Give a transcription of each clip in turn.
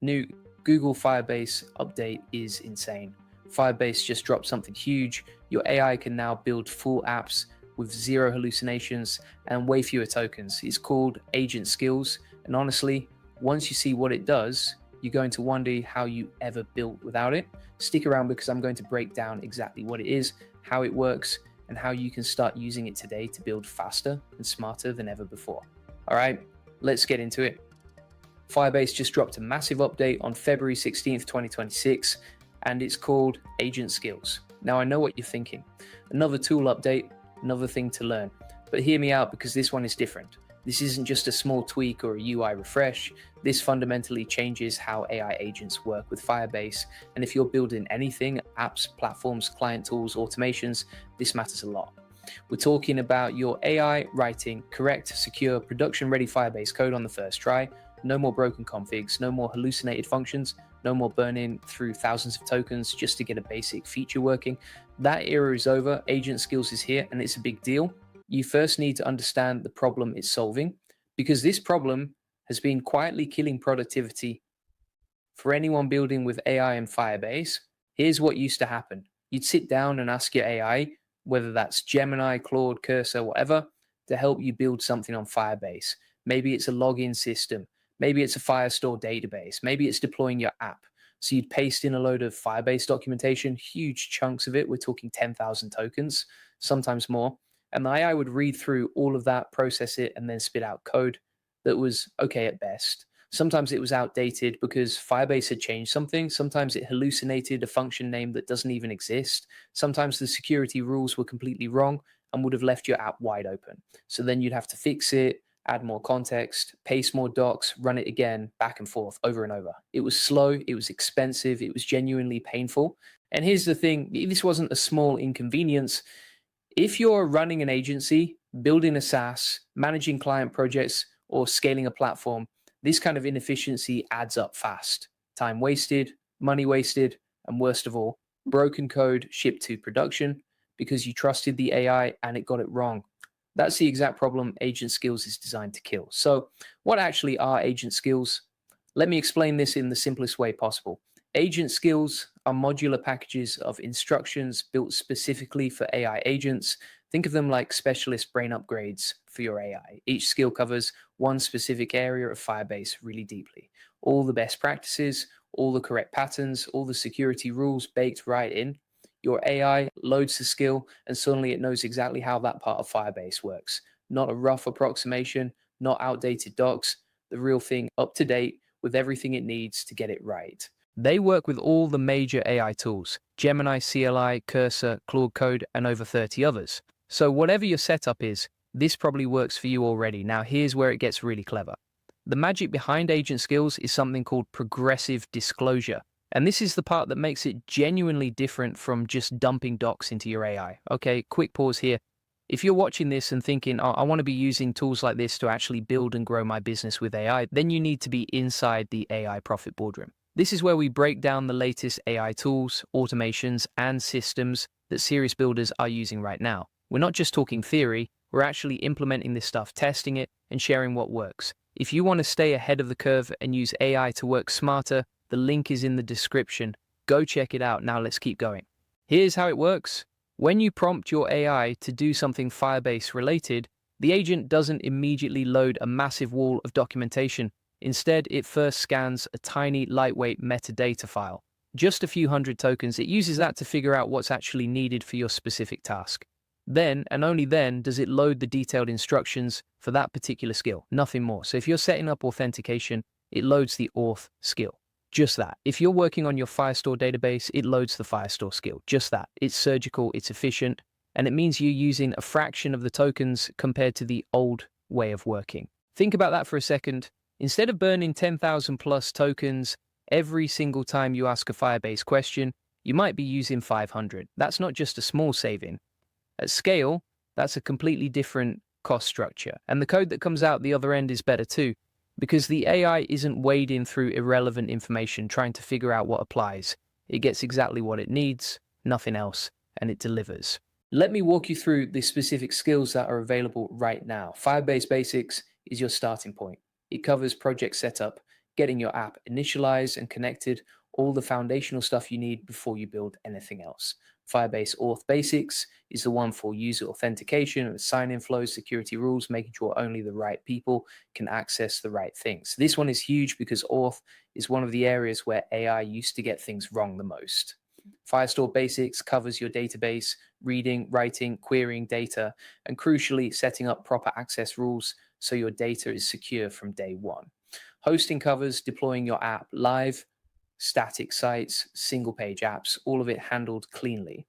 new Google Firebase update is insane. Firebase just dropped something huge. Your AI can now build full apps with zero hallucinations and way fewer tokens. It's called Agent Skills, and honestly, once you see what it does, you're going to wonder how you ever built without it. Stick around because I'm going to break down exactly what it is, how it works, and how you can start using it today to build faster and smarter than ever before. All right, let's get into it. Firebase just dropped a massive update on February 16th, 2026, and it's called Agent Skills. Now, I know what you're thinking. Another tool update, another thing to learn. But hear me out because this one is different. This isn't just a small tweak or a UI refresh. This fundamentally changes how AI agents work with Firebase. And if you're building anything, apps, platforms, client tools, automations, this matters a lot. We're talking about your AI writing correct, secure, production-ready Firebase code on the first try. No more broken configs, no more hallucinated functions, no more burning through thousands of tokens just to get a basic feature working. That era is over. Agent Skills is here, and it's a big deal. You first need to understand the problem it's solving, because this problem has been quietly killing productivity for anyone building with AI and Firebase. Here's what used to happen. You'd sit down and ask your AI, whether that's Gemini, Claude, Cursor, whatever, to help you build something on Firebase. Maybe it's a login system. Maybe it's a Firestore database. Maybe it's deploying your app. So you'd paste in a load of Firebase documentation, huge chunks of it. We're talking 10,000 tokens, sometimes more. And the AI would read through all of that, process it, and then spit out code that was okay at best. Sometimes it was outdated because Firebase had changed something. Sometimes it hallucinated a function name that doesn't even exist. Sometimes the security rules were completely wrong and would have left your app wide open. So then you'd have to fix it, add more context, paste more docs, run it again, back and forth, over and over. It was slow, it was expensive, it was genuinely painful. And here's the thing, this wasn't a small inconvenience. If you're running an agency, building a SaaS, managing client projects, or scaling a platform, this kind of inefficiency adds up fast. Time wasted, money wasted, and worst of all, broken code shipped to production because you trusted the AI and it got it wrong. That's the exact problem Agent Skills is designed to kill. So what actually are Agent Skills? Let me explain this in the simplest way possible. Agent Skills are modular packages of instructions built specifically for AI agents. Think of them like specialist brain upgrades for your AI. Each skill covers one specific area of Firebase really deeply. All the best practices, all the correct patterns, all the security rules baked right in. Your AI loads the skill and suddenly it knows exactly how that part of Firebase works. Not a rough approximation, not outdated docs, the real thing up to date with everything it needs to get it right. They work with all the major AI tools, Gemini, CLI, Cursor, Claude Code, and over 30 others. So whatever your setup is, this probably works for you already. Now here's where it gets really clever. The magic behind Agent Skills is something called progressive disclosure. And this is the part that makes it genuinely different from just dumping docs into your AI. Okay, quick pause here. If you're watching this and thinking, oh, I want to be using tools like this to actually build and grow my business with AI, then you need to be inside the AI Profit Boardroom. This is where we break down the latest AI tools, automations, and systems that serious builders are using right now. We're not just talking theory, we're actually implementing this stuff, testing it, and sharing what works. If you want to stay ahead of the curve and use AI to work smarter, the link is in the description. Go check it out. Now let's keep going. Here's how it works. When you prompt your AI to do something Firebase related, the agent doesn't immediately load a massive wall of documentation. Instead, it first scans a tiny, lightweight metadata file. Just a few hundred tokens. It uses that to figure out what's actually needed for your specific task. Then, and only then, does it load the detailed instructions for that particular skill. Nothing more. So if you're setting up authentication, it loads the Auth skill. Just that. If you're working on your Firestore database, it loads the Firestore skill. Just that. It's surgical, it's efficient, and it means you're using a fraction of the tokens compared to the old way of working. Think about that for a second. Instead of burning 10,000 plus tokens every single time you ask a Firebase question, you might be using 500. That's not just a small saving. At scale, that's a completely different cost structure. And the code that comes out the other end is better too, because the AI isn't wading through irrelevant information trying to figure out what applies. It gets exactly what it needs, nothing else, and it delivers. Let me walk you through the specific skills that are available right now. Firebase Basics is your starting point. It covers project setup, getting your app initialized and connected, all the foundational stuff you need before you build anything else. Firebase Auth Basics is the one for user authentication and sign-in flows, security rules, making sure only the right people can access the right things. This one is huge because Auth is one of the areas where AI used to get things wrong the most. Firestore Basics covers your database, reading, writing, querying data, and crucially, setting up proper access rules so your data is secure from day one. Hosting covers deploying your app live, static sites, single page apps, all of it handled cleanly.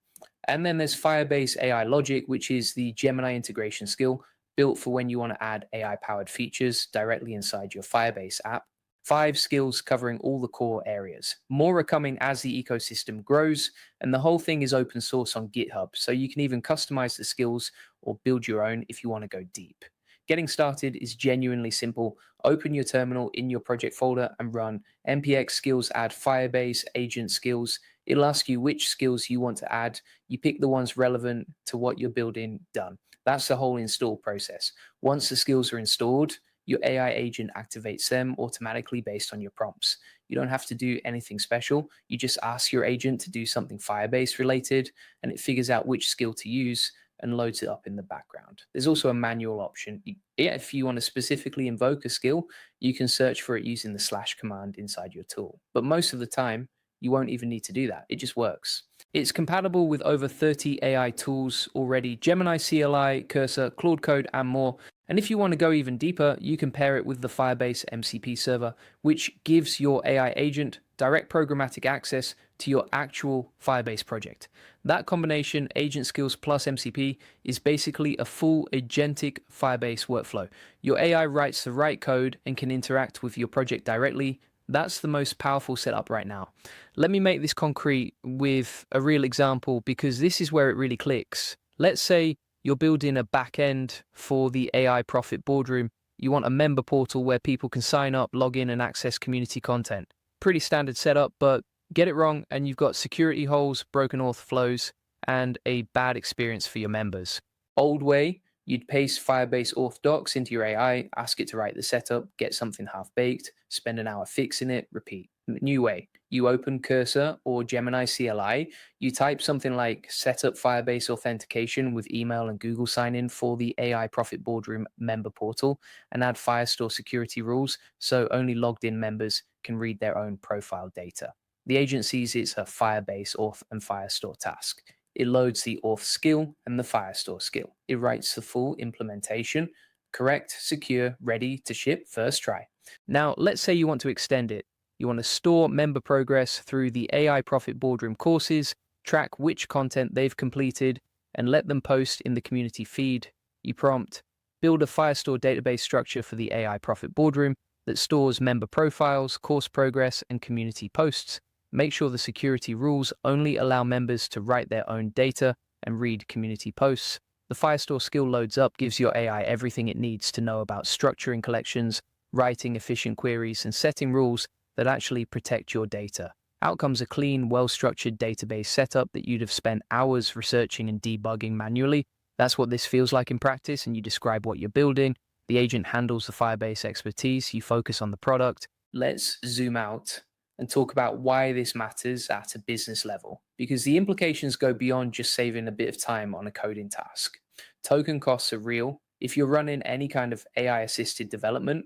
And then there's Firebase AI Logic, which is the Gemini integration skill built for when you want to add AI powered features directly inside your Firebase app. 5 skills covering all the core areas. More are coming as the ecosystem grows, and the whole thing is open source on GitHub, so you can even customize the skills or build your own if you want to go deep. Getting started is genuinely simple. Open your terminal in your project folder and run npx skills add Firebase agent skills. It'll ask you which skills you want to add. You pick the ones relevant to what you're building, done. That's the whole install process. Once the skills are installed, your AI agent activates them automatically based on your prompts. You don't have to do anything special. You just ask your agent to do something Firebase related, and it figures out which skill to use and loads it up in the background. There's also a manual option. If you want to specifically invoke a skill, you can search for it using the / command inside your tool. But most of the time, you won't even need to do that. It just works. It's compatible with over 30 AI tools already: Gemini, CLI, Cursor, Claude Code, and more. And if you want to go even deeper, you can pair it with the Firebase MCP server, which gives your AI agent direct programmatic access to your actual Firebase project. That combination, agent skills plus MCP, is basically a full agentic Firebase workflow. Your AI writes the right code and can interact with your project directly. That's the most powerful setup right now. Let me make this concrete with a real example, because this is where it really clicks. Let's say you're building a back end for the AI Profit Boardroom. You want a member portal where people can sign up, log in, and access community content. Pretty standard setup, but get it wrong and you've got security holes, broken auth flows, and a bad experience for your members. Old way, you'd paste Firebase auth docs into your AI, ask it to write the setup, get something half-baked, spend an hour fixing it, repeat. New way, you open Cursor or Gemini CLI, you type something like set up Firebase authentication with email and Google sign-in for the AI Profit Boardroom member portal, and add Firestore security rules so only logged-in members can read their own profile data. The agent sees it's a Firebase auth and Firestore task. It loads the auth skill and the Firestore skill. It writes the full implementation, correct, secure, ready to ship, first try. Now, let's say you want to extend it. You want to store member progress through the AI Profit Boardroom courses, track which content they've completed, and let them post in the community feed. You prompt, build a Firestore database structure for the AI Profit Boardroom that stores member profiles, course progress, and community posts. Make sure the security rules only allow members to write their own data and read community posts. The Firestore skill loads up, gives your AI everything it needs to know about structuring collections, writing efficient queries, and setting rules that actually protect your data. Outcomes a clean, well-structured database setup that you'd have spent hours researching and debugging manually. That's what this feels like in practice, and you describe what you're building. The agent handles the Firebase expertise. You focus on the product. Let's zoom out and talk about why this matters at a business level, because the implications go beyond just saving a bit of time on a coding task. Token costs are real. If you're running any kind of AI-assisted development,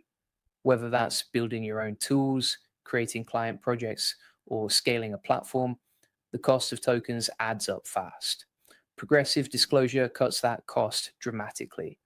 whether that's building your own tools, creating client projects, or scaling a platform, the cost of tokens adds up fast. Progressive disclosure cuts that cost dramatically.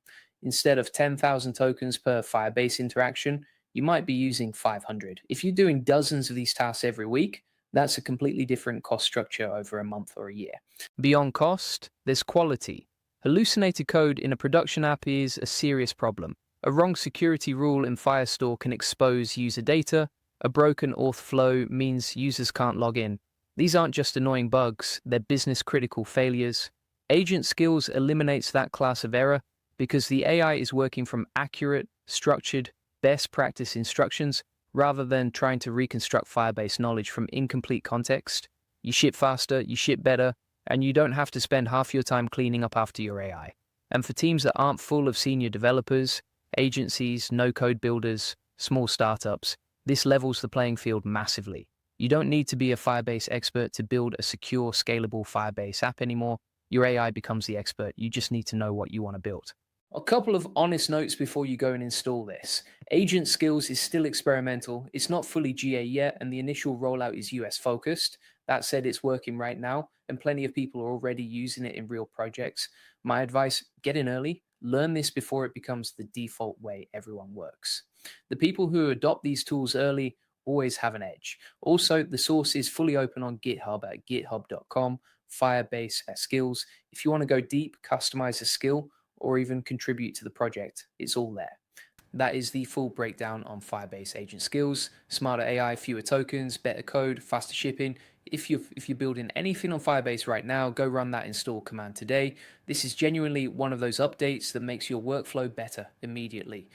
Instead of 10,000 tokens per Firebase interaction, you might be using 500. If you're doing dozens of these tasks every week, that's a completely different cost structure over a month or a year. Beyond cost, there's quality. Hallucinated code in a production app is a serious problem. A wrong security rule in Firestore can expose user data. A broken auth flow means users can't log in. These aren't just annoying bugs, they're business-critical failures. Agent skills eliminates that class of error because the AI is working from accurate, structured, best practice instructions rather than trying to reconstruct Firebase knowledge from incomplete context. You ship faster, you ship better, and you don't have to spend half your time cleaning up after your AI. And for teams that aren't full of senior developers, agencies, no-code builders, small startups, This levels the playing field massively. You don't need to be a Firebase expert to build a secure, scalable Firebase app anymore. Your AI becomes the expert. You just need to know what you want to build. A couple of honest notes before you go and install this. Agent Skills is still experimental. It's not fully GA yet, and the initial rollout is US focused. That said, it's working right now, and plenty of people are already using it in real projects. My advice, get in early, learn this before it becomes the default way everyone works. The people who adopt these tools early always have an edge. Also, the source is fully open on GitHub at github.com, Firebase skills. If you want to go deep, customize a skill, or even contribute to the project, it's all there. That is the full breakdown on Firebase agent skills. Smarter AI, fewer tokens, better code, faster shipping. If you're building anything on Firebase right now, go run that install command today. This is genuinely one of those updates that makes your workflow better immediately.